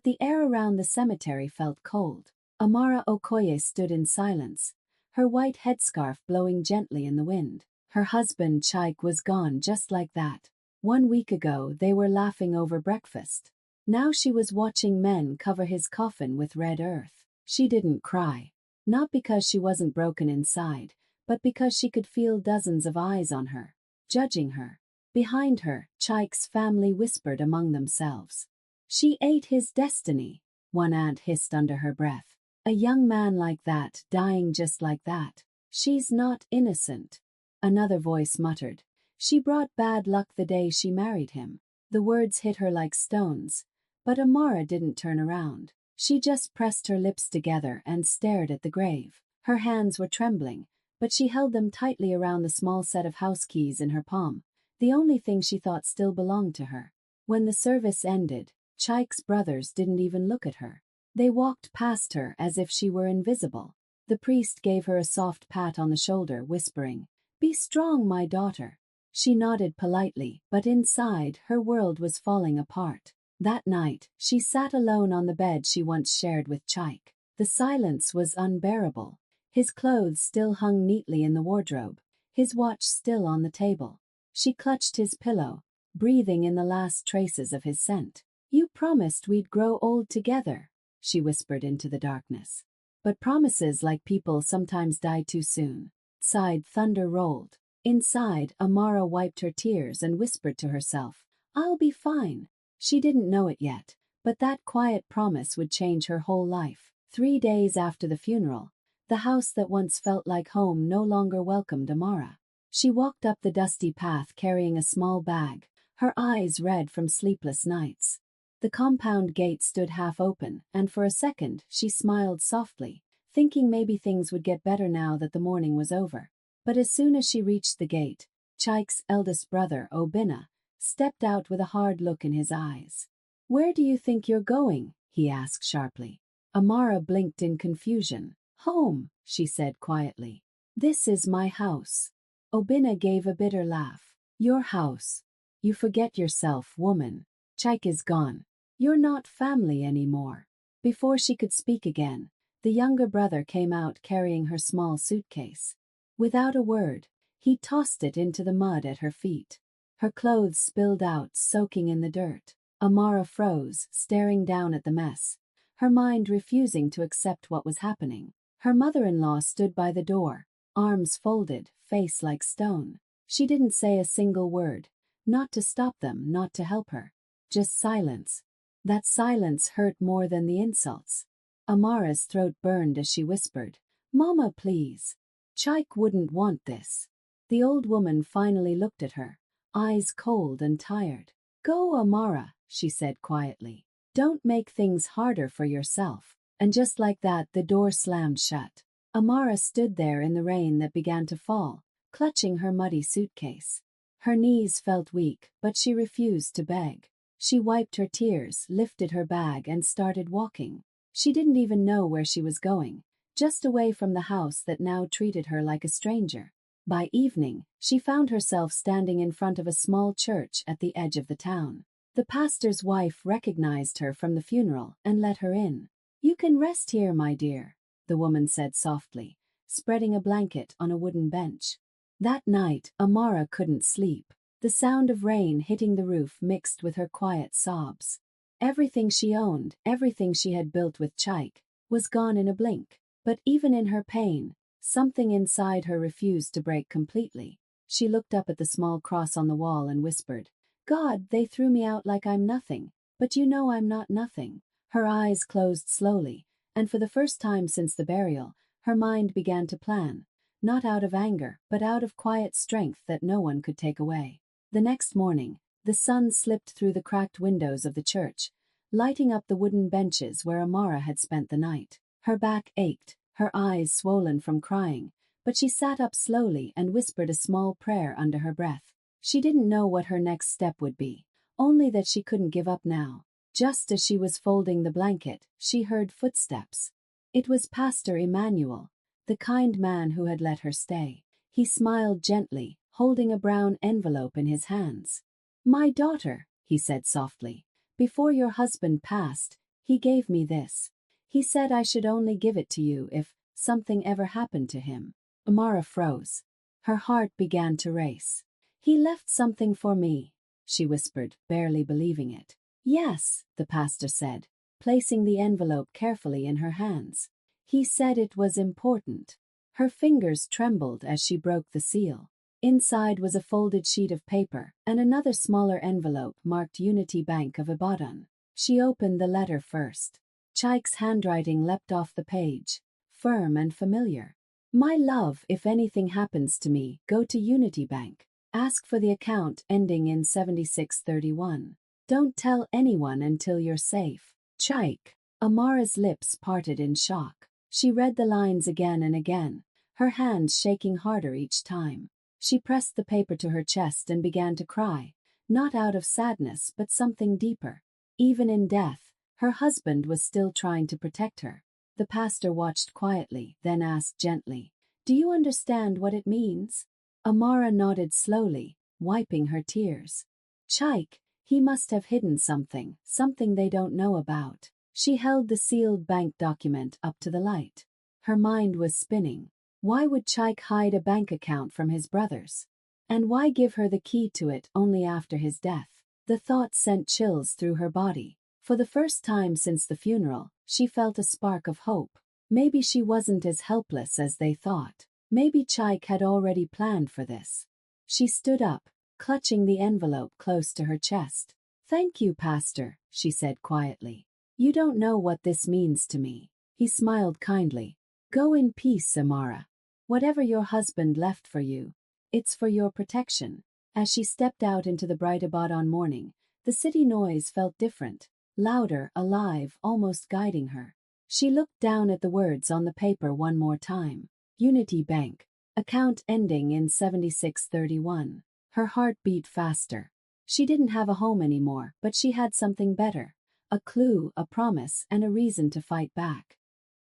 the air around the cemetery felt cold. Amara Okoye stood in silence, her white headscarf blowing gently in the wind. Her husband Chike was gone just like that. 1 week ago they were laughing over breakfast. Now she was watching men cover his coffin with red earth. She didn't cry. Not because she wasn't broken inside, but because she could feel dozens of eyes on her, judging her. Behind her, Chike's family whispered among themselves. She ate his destiny, one aunt hissed under her breath. A young man like that, dying just like that. She's not innocent. Another voice muttered. She brought bad luck the day she married him. The words hit her like stones, but Amara didn't turn around. She just pressed her lips together and stared at the grave. Her hands were trembling, but she held them tightly around the small set of house keys in her palm, the only thing she thought still belonged to her. When the service ended, Chike's brothers didn't even look at her. They walked past her as if she were invisible. The priest gave her a soft pat on the shoulder, whispering, "Be strong, my daughter." She nodded politely, but inside, her world was falling apart. That night, she sat alone on the bed she once shared with Chike. The silence was unbearable. His clothes still hung neatly in the wardrobe, his watch still on the table. She clutched his pillow, breathing in the last traces of his scent. "You promised we'd grow old together," she whispered into the darkness. But promises, like people, sometimes die too soon. Outside, thunder rolled. Inside, Amara wiped her tears and whispered to herself, "I'll be fine." She didn't know it yet, but that quiet promise would change her whole life. 3 days after the funeral, the house that once felt like home no longer welcomed Amara. She walked up the dusty path carrying a small bag, her eyes red from sleepless nights. The compound gate stood half open, and for a second she smiled softly, thinking maybe things would get better now that the mourning was over. But as soon as she reached the gate, Chike's eldest brother, Obinna, stepped out with a hard look in his eyes. "Where do you think you're going?" he asked sharply. Amara blinked in confusion. "Home," she said quietly. "This is my house." Obinna gave a bitter laugh. "Your house? You forget yourself, woman. Chike is gone. You're not family anymore." Before she could speak again, the younger brother came out carrying her small suitcase. Without a word, he tossed it into the mud at her feet. Her clothes spilled out, soaking in the dirt. Amara froze, staring down at the mess, her mind refusing to accept what was happening. Her mother-in-law stood by the door, arms folded, face like stone. She didn't say a single word, not to stop them, not to help her. Just silence. That silence hurt more than the insults. Amara's throat burned as she whispered, "Mama, please. Chike wouldn't want this." The old woman finally looked at her, eyes cold and tired. "Go, Amara," she said quietly. "Don't make things harder for yourself." And just like that, the door slammed shut. Amara stood there in the rain that began to fall, clutching her muddy suitcase. Her knees felt weak, but she refused to beg. She wiped her tears, lifted her bag, and started walking. She didn't even know where she was going, just away from the house that now treated her like a stranger. By evening, she found herself standing in front of a small church at the edge of the town. The pastor's wife recognized her from the funeral and let her in. "You can rest here, my dear," the woman said softly, spreading a blanket on a wooden bench. That night, Amara couldn't sleep. The sound of rain hitting the roof mixed with her quiet sobs. Everything she owned, everything she had built with Chike, was gone in a blink. But even in her pain, something inside her refused to break completely. She looked up at the small cross on the wall and whispered, "God, they threw me out like I'm nothing, but you know I'm not nothing." Her eyes closed slowly, and for the first time since the burial, her mind began to plan, not out of anger, but out of quiet strength that no one could take away. The next morning, the sun slipped through the cracked windows of the church, lighting up the wooden benches where Amara had spent the night. Her back ached, her eyes swollen from crying, but she sat up slowly and whispered a small prayer under her breath. She didn't know what her next step would be, only that she couldn't give up now. Just as she was folding the blanket, she heard footsteps. It was Pastor Emmanuel, the kind man who had let her stay. He smiled gently, holding a brown envelope in his hands. "My daughter," he said softly, "before your husband passed, He gave me this. He said I should only give it to you if something ever happened to him. Amara froze. Her heart began to race. He left something for me, she whispered, barely believing it. Yes, the pastor said, placing the envelope carefully in her hands. He said it was important. Her fingers trembled as she broke the seal. Inside was a folded sheet of paper and another smaller envelope marked Unity Bank of Ibadan. She opened the letter first. Chaik's handwriting leapt off the page, firm and familiar. My love, if anything happens to me, go to Unity Bank. Ask for the account ending in 7631. Don't tell anyone until you're safe. Chaik. Amara's lips parted in shock. She read the lines again and again, her hands shaking harder each time. She pressed the paper to her chest and began to cry, not out of sadness but something deeper. Even in death, her husband was still trying to protect her. The pastor watched quietly, then asked gently, "Do you understand what it means?" Amara nodded slowly, wiping her tears. Chaik, he must have hidden something they don't know about. She held the sealed bank document up to the light. Her mind was spinning. Why would Chaik hide a bank account from his brothers? And why give her the key to it only after his death? The thought sent chills through her body. For the first time since the funeral, she felt a spark of hope. Maybe she wasn't as helpless as they thought. Maybe Chaik had already planned for this. She stood up, clutching the envelope close to her chest. "Thank you, Pastor," she said quietly. "You don't know what this means to me." He smiled kindly. "Go in peace, Amara. Whatever your husband left for you, it's for your protection." As she stepped out into the bright Ibadan morning, the city noise felt different, louder, alive, almost guiding her. She looked down at the words on the paper one more time. Unity Bank, account ending in 7631. Her heart beat faster. She didn't have a home anymore, but she had something better. A clue, a promise, and a reason to fight back.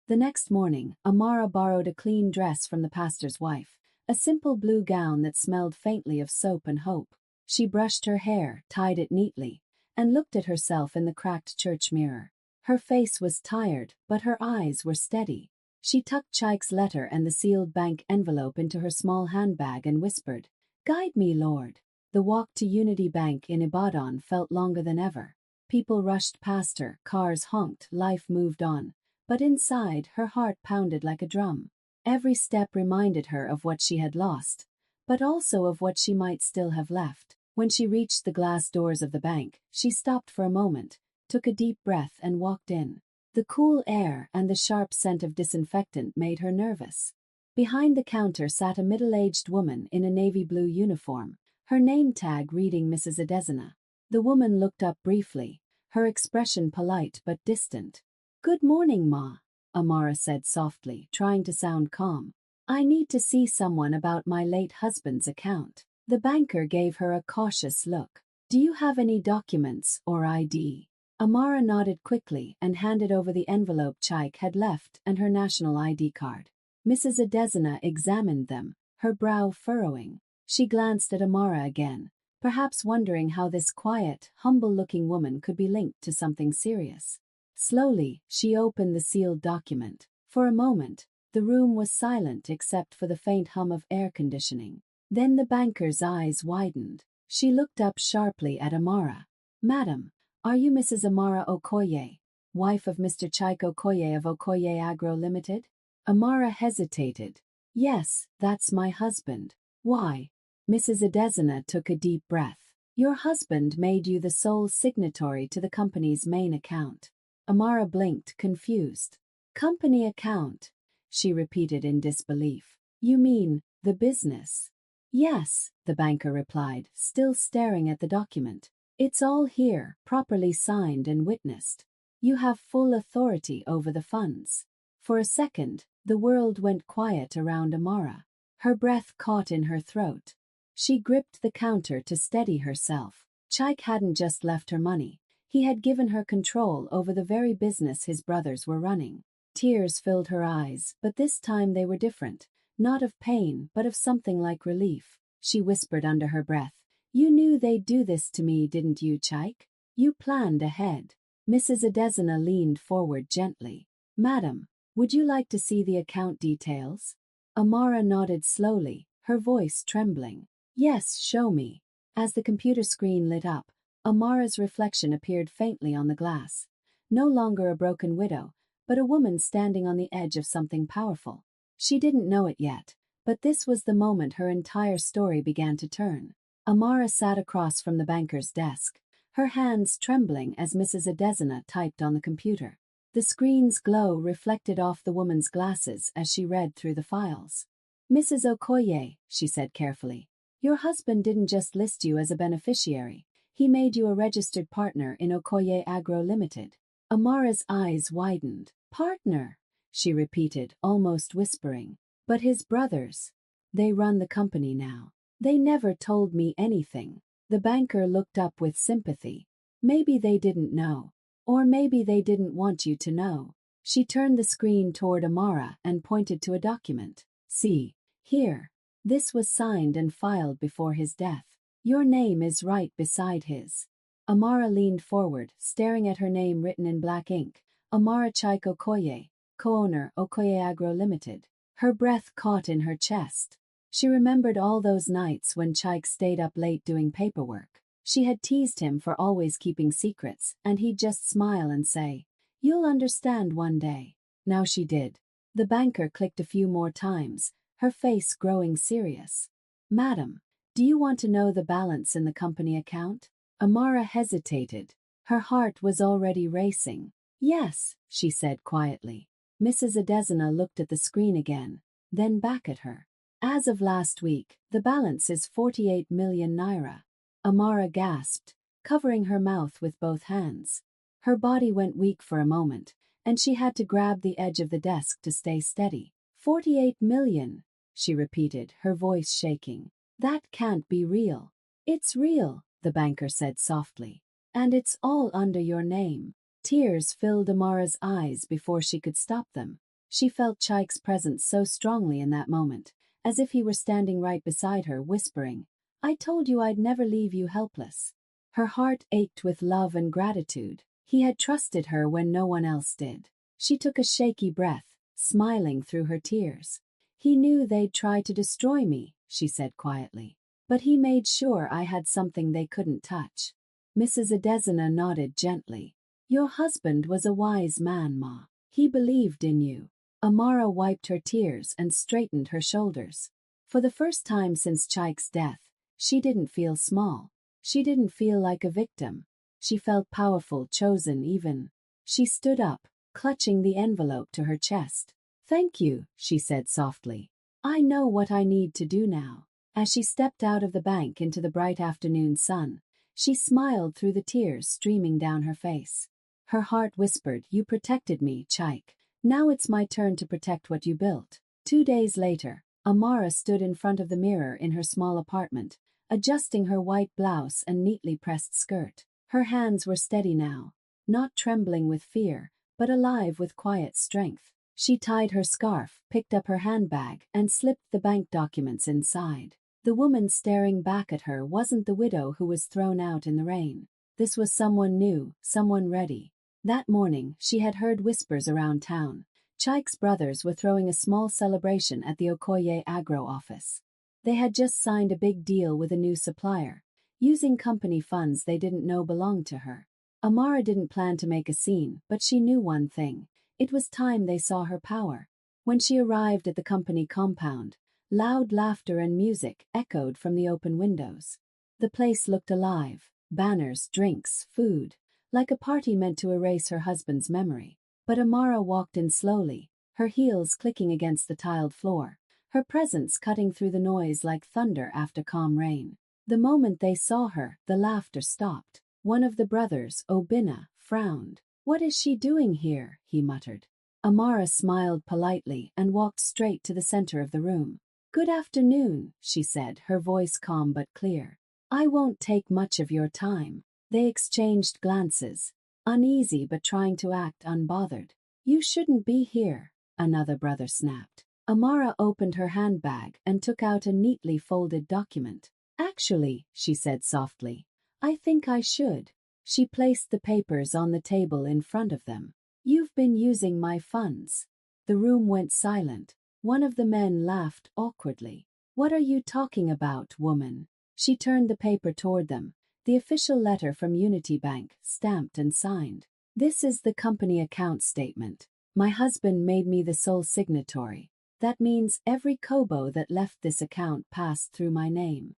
The next morning, Amara borrowed a clean dress from the pastor's wife, a simple blue gown that smelled faintly of soap and hope. She brushed her hair, tied it neatly, and looked at herself in the cracked church mirror. Her face was tired, but her eyes were steady. She tucked Chaik's letter and the sealed bank envelope into her small handbag and whispered, "Guide me, Lord." The walk to Unity Bank in Ibadan felt longer than ever. People rushed past her, cars honked, life moved on. But inside, her heart pounded like a drum. Every step reminded her of what she had lost, but also of what she might still have left. When she reached the glass doors of the bank, she stopped for a moment, took a deep breath and walked in. The cool air and the sharp scent of disinfectant made her nervous. Behind the counter sat a middle-aged woman in a navy blue uniform, her name tag reading Mrs. Adesina. The woman looked up briefly, her expression polite but distant. "Good morning, Ma," Amara said softly, trying to sound calm. "I need to see someone about my late husband's account." The banker gave her a cautious look. "Do you have any documents or ID?" Amara nodded quickly and handed over the envelope Chaik had left and her national ID card. Mrs. Adesina examined them, her brow furrowing. She glanced at Amara again, perhaps wondering how this quiet, humble-looking woman could be linked to something serious. Slowly, she opened the sealed document. For a moment, the room was silent except for the faint hum of air conditioning. Then the banker's eyes widened. She looked up sharply at Amara. "Madam, are you Mrs. Amara Okoye, wife of Mr. Chaik Okoye of Okoye Agro Limited?" Amara hesitated. "Yes, that's my husband." "Why?" Mrs. Adesina took a deep breath. "Your husband made you the sole signatory to the company's main account." Amara blinked, confused. "Company account?" she repeated in disbelief. "You mean, the business?" "Yes," the banker replied, still staring at the document. "It's all here, properly signed and witnessed. You have full authority over the funds." For a second, the world went quiet around Amara. Her breath caught in her throat. She gripped the counter to steady herself. Chaik hadn't just left her money. He had given her control over the very business his brothers were running. Tears filled her eyes, but this time they were different. Not of pain, but of something like relief. She whispered under her breath, "You knew they'd do this to me, didn't you, Chaik? You planned ahead." Mrs. Adesina leaned forward gently. Madam, would you like to see the account details? Amara nodded slowly, her voice trembling. Yes, show me. As the computer screen lit up, Amara's reflection appeared faintly on the glass. No longer a broken widow, but a woman standing on the edge of something powerful. She didn't know it yet, but this was the moment her entire story began to turn. Amara sat across from the banker's desk, her hands trembling as Mrs. Adesina typed on the computer. The screen's glow reflected off the woman's glasses as she read through the files. Mrs. Okoye, she said carefully, your husband didn't just list you as a beneficiary, he made you a registered partner in Okoye Agro Limited. Amara's eyes widened. Partner, she repeated, almost whispering. But his brothers, they run the company now. They never told me anything. The banker looked up with sympathy. Maybe they didn't know. Or maybe they didn't want you to know. She turned the screen toward Amara and pointed to a document. See, here. This was signed and filed before his death. Your name is right beside his. Amara leaned forward, staring at her name written in black ink. Amara Chaik Okoye, co-owner Okoye Agro Limited. Her breath caught in her chest. She remembered all those nights when Chaik stayed up late doing paperwork. She had teased him for always keeping secrets, and he'd just smile and say, "You'll understand one day." Now she did. The banker clicked a few more times, her face growing serious. Madam, do you want to know the balance in the company account? Amara hesitated. Her heart was already racing. Yes, she said quietly. Mrs. Adesina looked at the screen again, then back at her. As of last week, the balance is 48 million naira. Amara gasped, covering her mouth with both hands. Her body went weak for a moment, and she had to grab the edge of the desk to stay steady. 48 million, she repeated, her voice shaking. That can't be real. It's real, the banker said softly. And it's all under your name. Tears filled Amara's eyes before she could stop them. She felt Chaik's presence so strongly in that moment, as if he were standing right beside her, whispering, "I told you I'd never leave you helpless." Her heart ached with love and gratitude. He had trusted her when no one else did. She took a shaky breath, smiling through her tears. He knew they'd try to destroy me, she said quietly. But he made sure I had something they couldn't touch. Mrs. Adesina nodded gently. Your husband was a wise man, Ma. He believed in you. Amara wiped her tears and straightened her shoulders. For the first time since Chaik's death, she didn't feel small. She didn't feel like a victim. She felt powerful, chosen even. She stood up, clutching the envelope to her chest. Thank you, she said softly. I know what I need to do now. As she stepped out of the bank into the bright afternoon sun, she smiled through the tears streaming down her face. Her heart whispered, "You protected me, Chaik. Now it's my turn to protect what you built." 2 days later, Amara stood in front of the mirror in her small apartment, adjusting her white blouse and neatly pressed skirt. Her hands were steady now, not trembling with fear, but alive with quiet strength. She tied her scarf, picked up her handbag, and slipped the bank documents inside. The woman staring back at her wasn't the widow who was thrown out in the rain. This was someone new, someone ready. That morning, she had heard whispers around town. Chaik's brothers were throwing a small celebration at the Okoye Agro office. They had just signed a big deal with a new supplier, using company funds they didn't know belonged to her. Amara didn't plan to make a scene, but she knew one thing. It was time they saw her power. When she arrived at the company compound, loud laughter and music echoed from the open windows. The place looked alive. Banners, drinks, food, like a party meant to erase her husband's memory. But Amara walked in slowly, her heels clicking against the tiled floor, her presence cutting through the noise like thunder after calm rain. The moment they saw her, the laughter stopped. One of the brothers, Obinna, frowned. "What is she doing here?" he muttered. Amara smiled politely and walked straight to the center of the room. "Good afternoon," she said, her voice calm but clear. "I won't take much of your time." They exchanged glances, uneasy but trying to act unbothered. "You shouldn't be here," another brother snapped. Amara opened her handbag and took out a neatly folded document. "Actually," she said softly, "I think I should." She placed the papers on the table in front of them. You've been using my funds. The room went silent. One of the men laughed awkwardly. What are you talking about, woman? She turned the paper toward them. The official letter from Unity Bank, stamped and signed. This is the company account statement. My husband made me the sole signatory. That means every kobo that left this account passed through my name.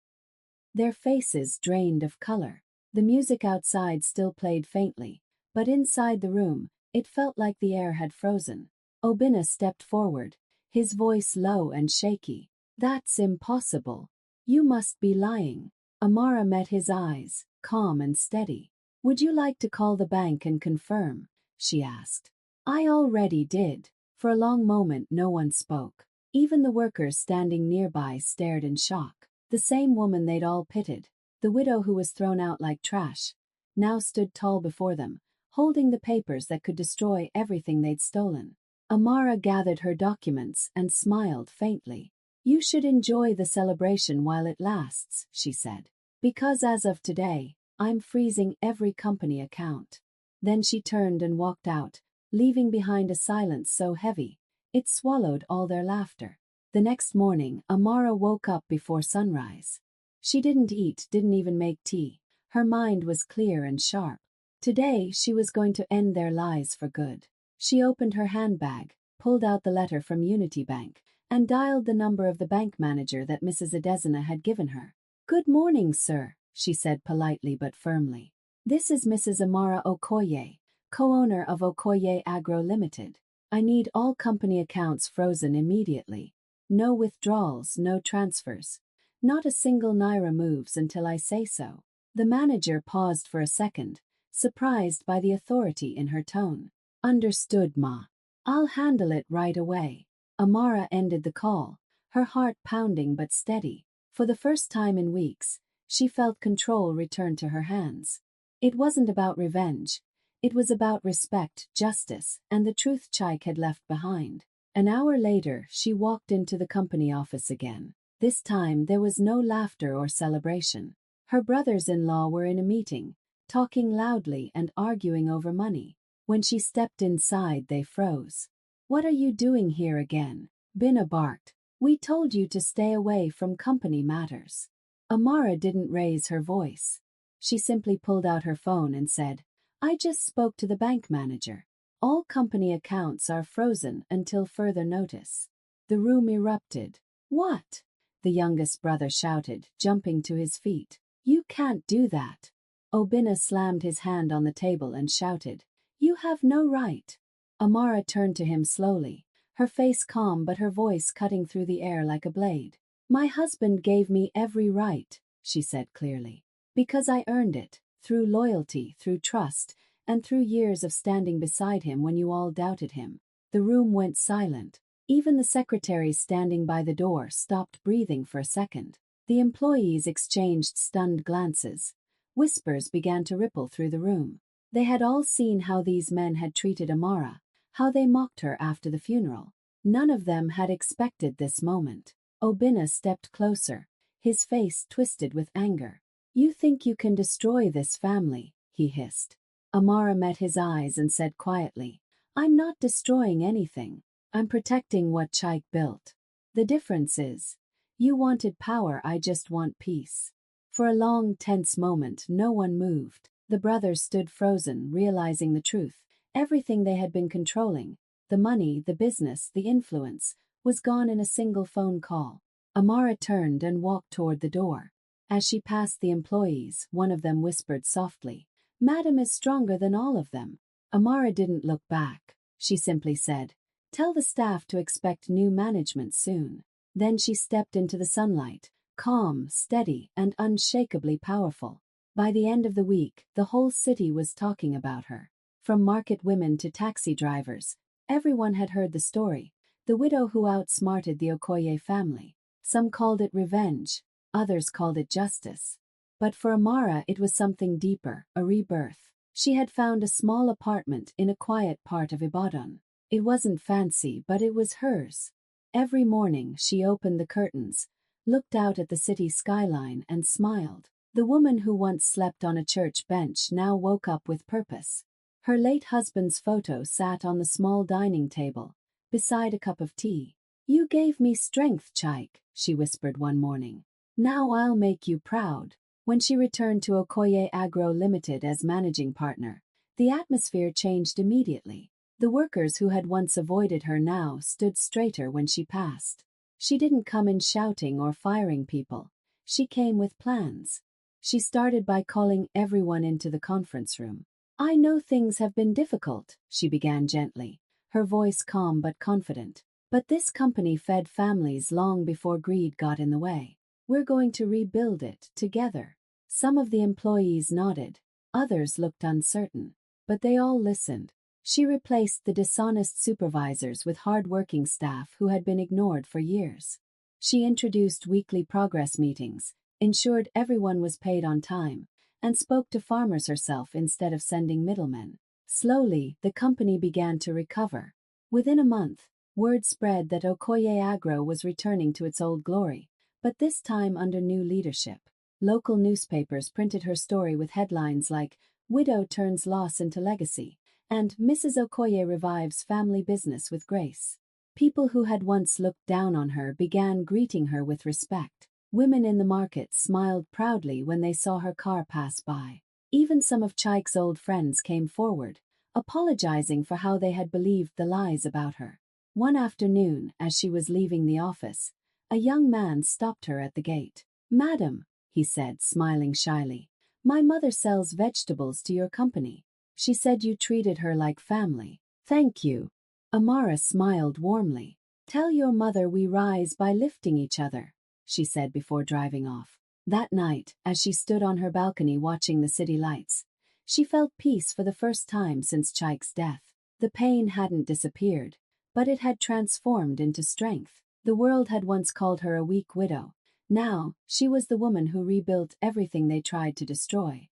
Their faces drained of color. The music outside still played faintly, but inside the room, it felt like the air had frozen. Obina stepped forward, his voice low and shaky. That's impossible. You must be lying. Amara met his eyes, calm and steady. Would you like to call the bank and confirm? She asked. I already did. For a long moment no one spoke. Even the workers standing nearby stared in shock. The same woman they'd all pitied, the widow who was thrown out like trash, now stood tall before them, holding the papers that could destroy everything they'd stolen. Amara gathered her documents and smiled faintly. You should enjoy the celebration while it lasts, she said. Because as of today, I'm freezing every company account. Then she turned and walked out, leaving behind a silence so heavy, it swallowed all their laughter. The next morning, Amara woke up before sunrise. She didn't eat, didn't even make tea. Her mind was clear and sharp. Today, she was going to end their lies for good. She opened her handbag, pulled out the letter from Unity Bank, and dialed the number of the bank manager that Mrs. Adesina had given her. Good morning, sir, she said politely but firmly. This is Mrs. Amara Okoye, co-owner of Okoye Agro Limited. I need all company accounts frozen immediately. No withdrawals, no transfers. Not a single naira moves until I say so. The manager paused for a second, surprised by the authority in her tone. Understood, ma. I'll handle it right away. Amara ended the call, her heart pounding but steady. For the first time in weeks, she felt control return to her hands. It wasn't about revenge. It was about respect, justice, and the truth Chaik had left behind. An hour later, she walked into the company office again. This time, there was no laughter or celebration. Her brothers-in-law were in a meeting, talking loudly and arguing over money. When she stepped inside, they froze. What are you doing here again? Binna barked. We told you to stay away from company matters. Amara didn't raise her voice. She simply pulled out her phone and said, I just spoke to the bank manager. All company accounts are frozen until further notice. The room erupted. What? The youngest brother shouted, jumping to his feet. You can't do that. Obina slammed his hand on the table and shouted, You have no right. Amara turned to him slowly, her face calm but her voice cutting through the air like a blade. My husband gave me every right, she said clearly. Because I earned it, through loyalty, through trust, and through years of standing beside him when you all doubted him. The room went silent. Even the secretaries standing by the door stopped breathing for a second. The employees exchanged stunned glances. Whispers began to ripple through the room. They had all seen how these men had treated Amara, how they mocked her after the funeral. None of them had expected this moment. Obina stepped closer, his face twisted with anger. You think you can destroy this family, he hissed. Amara met his eyes and said quietly, I'm not destroying anything. I'm protecting what Chaik built. The difference is, you wanted power, I just want peace. For a long, tense moment, no one moved. The brothers stood frozen, realizing the truth. Everything they had been controlling, the money, the business, the influence, was gone in a single phone call. Amara turned and walked toward the door. As she passed the employees, one of them whispered softly, Madam is stronger than all of them. Amara didn't look back. She simply said, Tell the staff to expect new management soon. Then she stepped into the sunlight, calm, steady, and unshakably powerful. By the end of the week, the whole city was talking about her. From market women to taxi drivers, everyone had heard the story, the widow who outsmarted the Okoye family. Some called it revenge, others called it justice. But for Amara it was something deeper, a rebirth. She had found a small apartment in a quiet part of Ibadan. It wasn't fancy, but it was hers. Every morning she opened the curtains, looked out at the city skyline and smiled. The woman who once slept on a church bench now woke up with purpose. Her late husband's photo sat on the small dining table, beside a cup of tea. "You gave me strength, Chaik," she whispered one morning. "Now I'll make you proud." When she returned to Okoye Agro Limited as managing partner, the atmosphere changed immediately. The workers who had once avoided her now stood straighter when she passed. She didn't come in shouting or firing people. She came with plans. She started by calling everyone into the conference room. "I know things have been difficult," she began gently, her voice calm but confident. "But this company fed families long before greed got in the way. We're going to rebuild it together." Some of the employees nodded, others looked uncertain, but they all listened. She replaced the dishonest supervisors with hard-working staff who had been ignored for years. She introduced weekly progress meetings, ensured everyone was paid on time, and spoke to farmers herself instead of sending middlemen. Slowly, the company began to recover. Within a month, word spread that Okoye Agro was returning to its old glory, but this time under new leadership. Local newspapers printed her story with headlines like "Widow turns loss into legacy" and "Mrs. Okoye revives family business with grace." People who had once looked down on her began greeting her with respect. Women in the market smiled proudly when they saw her car pass by. Even some of Chaik's old friends came forward, apologizing for how they had believed the lies about her. One afternoon, as she was leaving the office, a young man stopped her at the gate. "Madam," he said, smiling shyly, "my mother sells vegetables to your company. She said you treated her like family." "Thank you." Amara smiled warmly. "Tell your mother we rise by lifting each other," she said before driving off. That night, as she stood on her balcony watching the city lights, she felt peace for the first time since Chaik's death. The pain hadn't disappeared, but it had transformed into strength. The world had once called her a weak widow. Now, she was the woman who rebuilt everything they tried to destroy.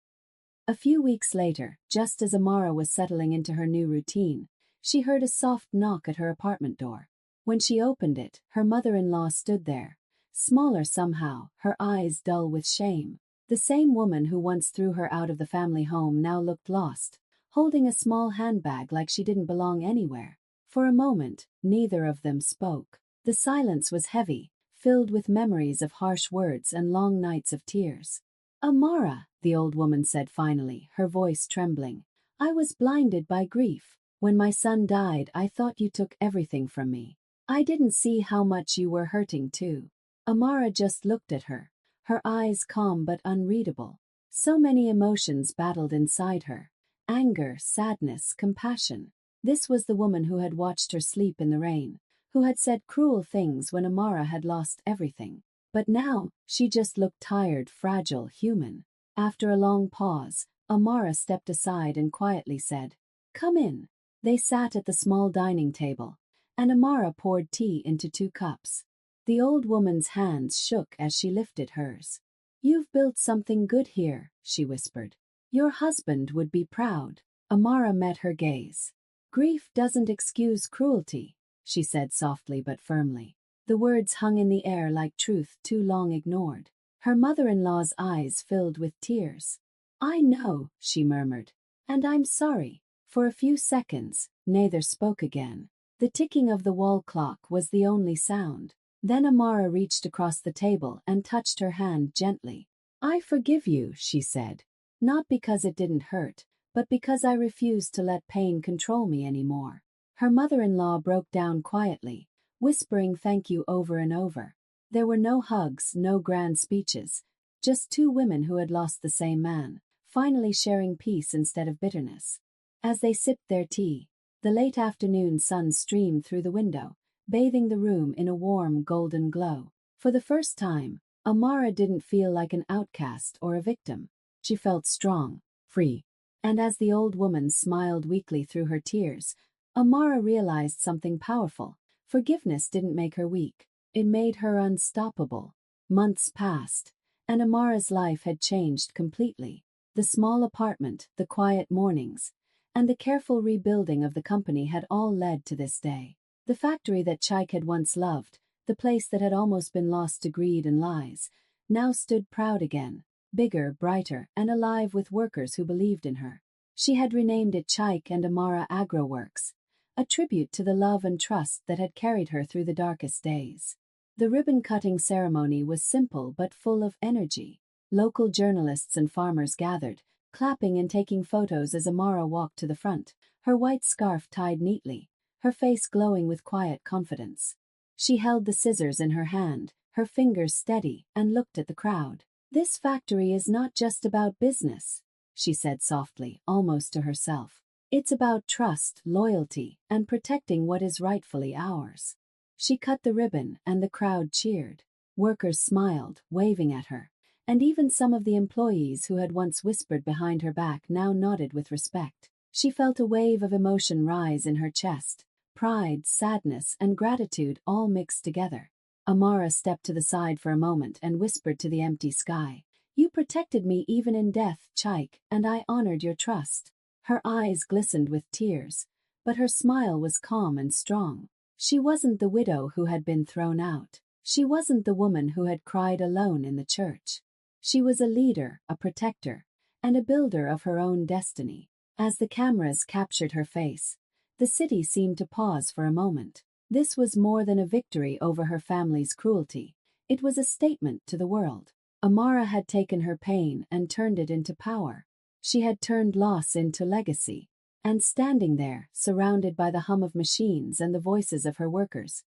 A few weeks later, just as Amara was settling into her new routine, she heard a soft knock at her apartment door. When she opened it, her mother-in-law stood there, smaller somehow, her eyes dull with shame. The same woman who once threw her out of the family home now looked lost, holding a small handbag like she didn't belong anywhere. For a moment, neither of them spoke. The silence was heavy, filled with memories of harsh words and long nights of tears. "Amara," the old woman said finally, her voice trembling, "I was blinded by grief. When my son died, I thought you took everything from me. I didn't see how much you were hurting too." Amara just looked at her, her eyes calm but unreadable. So many emotions battled inside her: anger, sadness, compassion. This was the woman who had watched her sleep in the rain, who had said cruel things when Amara had lost everything. But now, she just looked tired, fragile, human. After a long pause, Amara stepped aside and quietly said, "Come in." They sat at the small dining table, and Amara poured tea into 2 cups. The old woman's hands shook as she lifted hers. "You've built something good here," she whispered. "Your husband would be proud." Amara met her gaze. "Grief doesn't excuse cruelty," she said softly but firmly. The words hung in the air like truth too long ignored. Her mother-in-law's eyes filled with tears. "I know," she murmured, "and I'm sorry." For a few seconds, neither spoke again. The ticking of the wall clock was the only sound. Then Amara reached across the table and touched her hand gently. "I forgive you," she said. "Not because it didn't hurt, but because I refused to let pain control me anymore." Her mother-in-law broke down quietly, whispering thank you over and over. There were no hugs, no grand speeches, just 2 women who had lost the same man, finally sharing peace instead of bitterness. As they sipped their tea, the late afternoon sun streamed through the window, bathing the room in a warm golden glow. For the first time, Amara didn't feel like an outcast or a victim. She felt strong, free. And as the old woman smiled weakly through her tears, Amara realized something powerful. Forgiveness didn't make her weak. It made her unstoppable. Months passed, and Amara's life had changed completely. The small apartment, the quiet mornings, and the careful rebuilding of the company had all led to this day. The factory that Chaik had once loved, the place that had almost been lost to greed and lies, now stood proud again, bigger, brighter, and alive with workers who believed in her. She had renamed it Chaik and Amara Agro Works, a tribute to the love and trust that had carried her through the darkest days. The ribbon-cutting ceremony was simple but full of energy. Local journalists and farmers gathered, clapping and taking photos as Amara walked to the front, her white scarf tied neatly, her face glowing with quiet confidence. She held the scissors in her hand, her fingers steady, and looked at the crowd. "This factory is not just about business," she said softly, almost to herself. "It's about trust, loyalty, and protecting what is rightfully ours." She cut the ribbon, and the crowd cheered. Workers smiled, waving at her, and even some of the employees who had once whispered behind her back now nodded with respect. She felt a wave of emotion rise in her chest, pride, sadness, and gratitude all mixed together. Amara stepped to the side for a moment and whispered to the empty sky, "You protected me even in death, Chaik, and I honored your trust." Her eyes glistened with tears, but her smile was calm and strong. She wasn't the widow who had been thrown out. She wasn't the woman who had cried alone in the church. She was a leader, a protector, and a builder of her own destiny. As the cameras captured her face, the city seemed to pause for a moment. This was more than a victory over her family's cruelty. It was a statement to the world. Amara had taken her pain and turned it into power. She had turned loss into legacy. And standing there, surrounded by the hum of machines and the voices of her workers,